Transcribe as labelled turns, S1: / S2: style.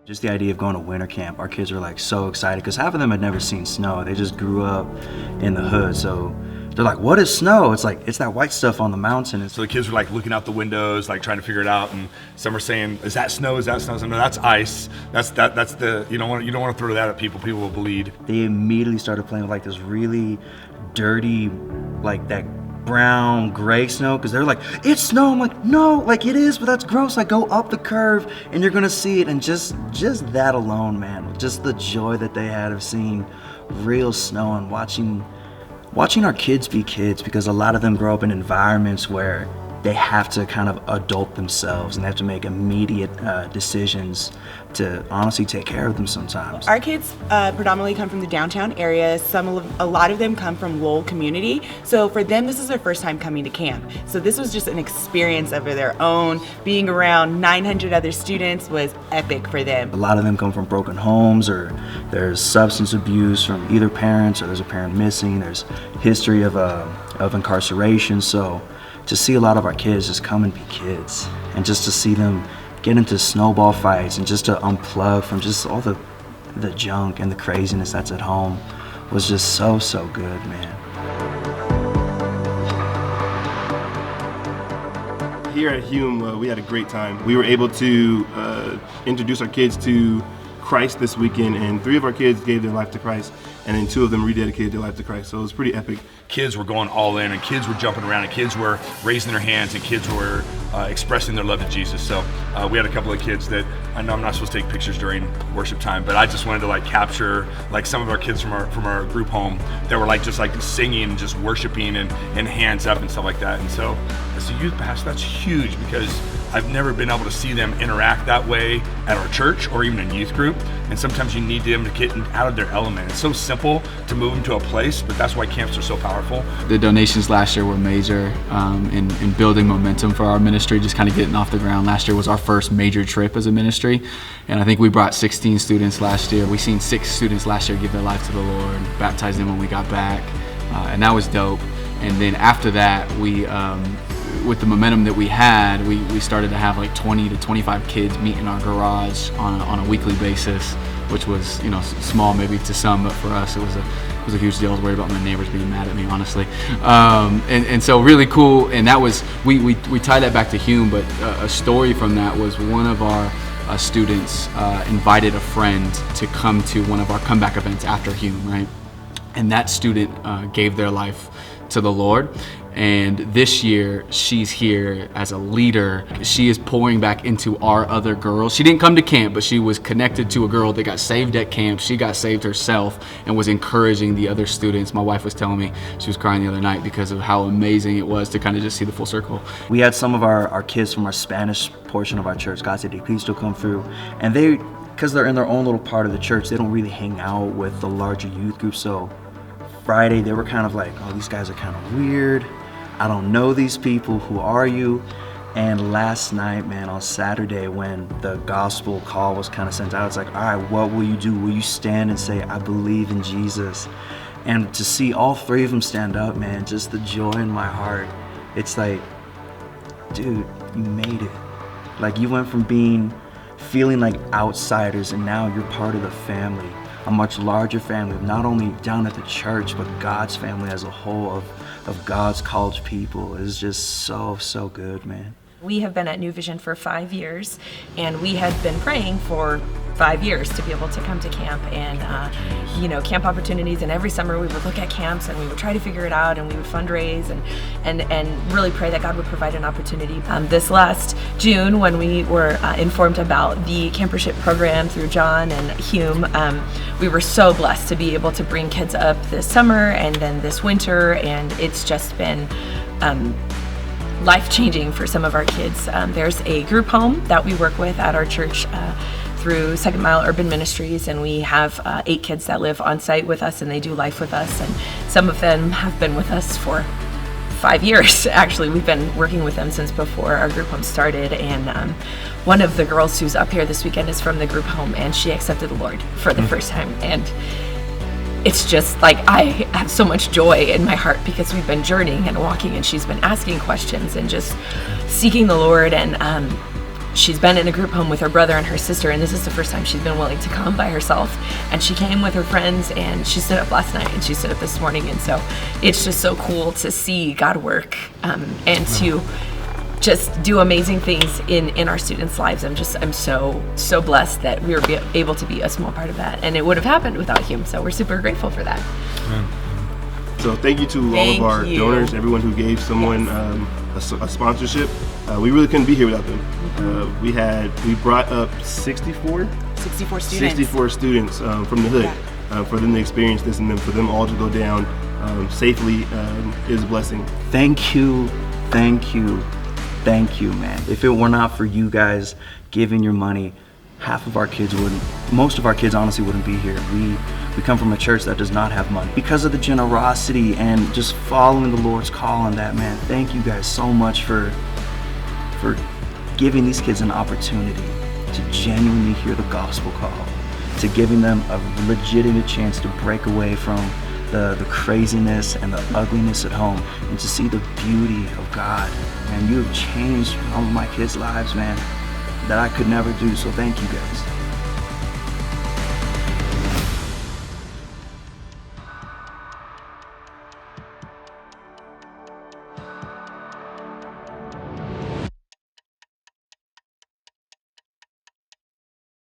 S1: Just the idea of going to winter camp, our kids were like so excited because half of them had never seen snow. They just grew up in the hood, so they're like, what is snow? It's like, it's that white stuff on the mountain.
S2: So the kids were like looking out the windows, like trying to figure it out, and some are saying, is that snow, is that snow? So, no, that's ice. That's the, you don't want to throw that at people will bleed.
S1: They immediately started playing with like this really dirty, like that brown gray snow, because they're like, it's snow. I'm like, no, like it is, but that's gross. Like, go up the curve and you're gonna see it. And just that alone, man, just the joy that they had of seeing real snow and watching our kids be kids, because a lot of them grow up in environments where they have to kind of adult themselves and they have to make immediate decisions to honestly take care of them sometimes.
S3: Our kids predominantly come from the downtown area. A lot of them come from Lowell community. So for them, this is their first time coming to camp. So this was just an experience of their own. Being around 900 other students was epic for them.
S1: A lot of them come from broken homes, or there's substance abuse from either parents, or there's a parent missing. There's history of incarceration. So to see a lot of our kids just come and be kids, and just to see them get into snowball fights and just to unplug from just all the junk and the craziness that's at home was just so good, man.
S4: Here at Hume, we had a great time. We were able to introduce our kids to Christ this weekend, and 3 of our kids gave their life to Christ, and then 2 of them rededicated their life to Christ. So it was pretty epic.
S2: Kids were going all in, and kids were jumping around, and kids were raising their hands, and kids were expressing their love to Jesus. So we had a couple of kids that, I know I'm not supposed to take pictures during worship time, but I just wanted to like capture like some of our kids from our group home that were like just like singing and just worshiping and hands up and stuff like that. And so as a youth pastor, that's huge, because I've never been able to see them interact that way at our church or even in youth group. And sometimes you need them to get out of their element. It's so simple to move them to a place, but that's why camps are so powerful.
S5: The donations last year were major in building momentum for our ministry, just kind of getting off the ground. Last year was our first major trip as a ministry, and I think we brought 16 students last year. We seen 6 students last year give their life to the Lord, baptized them when we got back, and that was dope. And then after that, we with the momentum that we had, we started to have like 20 to 25 kids meet in our garage on a weekly basis, which was, you know, small maybe to some, but for us it was a huge deal. I was worried about my neighbors being mad at me, honestly. And so really cool. And that was, we tied that back to Hume, but a story from that was one of our students invited a friend to come to one of our comeback events after Hume, right? And that student gave their life to the Lord. And this year, she's here as a leader. She is pouring back into our other girls. She didn't come to camp, but she was connected to a girl that got saved at camp. She got saved herself and was encouraging the other students. My wife was telling me she was crying the other night because of how amazing it was to kind of just see the full circle.
S1: We had some of our kids from our Spanish portion of our church, Casa de Cristo, come through, and they, because they're in their own little part of the church, they don't really hang out with the larger youth group. So Friday, they were kind of like, oh, these guys are kind of weird. I don't know these people. Who are you? And last night, man, on Saturday, when the gospel call was kind of sent out, it's like, all right, what will you do? Will you stand and say, I believe in Jesus? And to see all 3 of them stand up, man, just the joy in my heart. It's like, dude, you made it. Like, you went from feeling like outsiders, and now you're part of the family, a much larger family, not only down at the church, but God's family as a whole, of God's called people. Is just so good, man.
S6: We have been at New Vision for 5 years, and we had been praying for 5 years to be able to come to camp, and camp opportunities. And every summer we would look at camps and we would try to figure it out, and we would fundraise and really pray that God would provide an opportunity. This last June, when we were informed about the Campership program through John and Hume, we were so blessed to be able to bring kids up this summer and then this winter, and it's just been life-changing for some of our kids. There's a group home that we work with at our church through Second Mile Urban Ministries, and we have 8 kids that live on site with us, and they do life with us, and some of them have been with us for 5 years. Actually, we've been working with them since before our group home started, and one of the girls who's up here this weekend is from the group home, and she accepted the Lord for the first time. And it's just like, I have so much joy in my heart because we've been journeying and walking, and she's been asking questions and just seeking the Lord. And she's been in a group home with her brother and her sister, and this is the first time she's been willing to come by herself. And she came with her friends, and she stood up last night and she stood up this morning. And so it's just so cool to see God work and to just do amazing things in our students' lives. I'm so blessed that we were able to be a small part of that, and it would have happened without Hume. So we're super grateful for that.
S4: So thank you to all of our donors, everyone who gave someone a sponsorship. We really couldn't be here without them. We brought up 64 students from the hood for them to experience this, and then for them all to go down safely is a blessing.
S1: Thank you, man. If it were not for you guys giving your money, most of our kids honestly wouldn't be here. We come from a church that does not have money. Because of the generosity and just following the Lord's call on that, man, thank you guys so much for giving these kids an opportunity to genuinely hear the gospel call, to giving them a legitimate chance to break away from the craziness and the ugliness at home and to see the beauty of God. Man, you have changed some of my kids' lives, man, that I could never do, so thank you guys.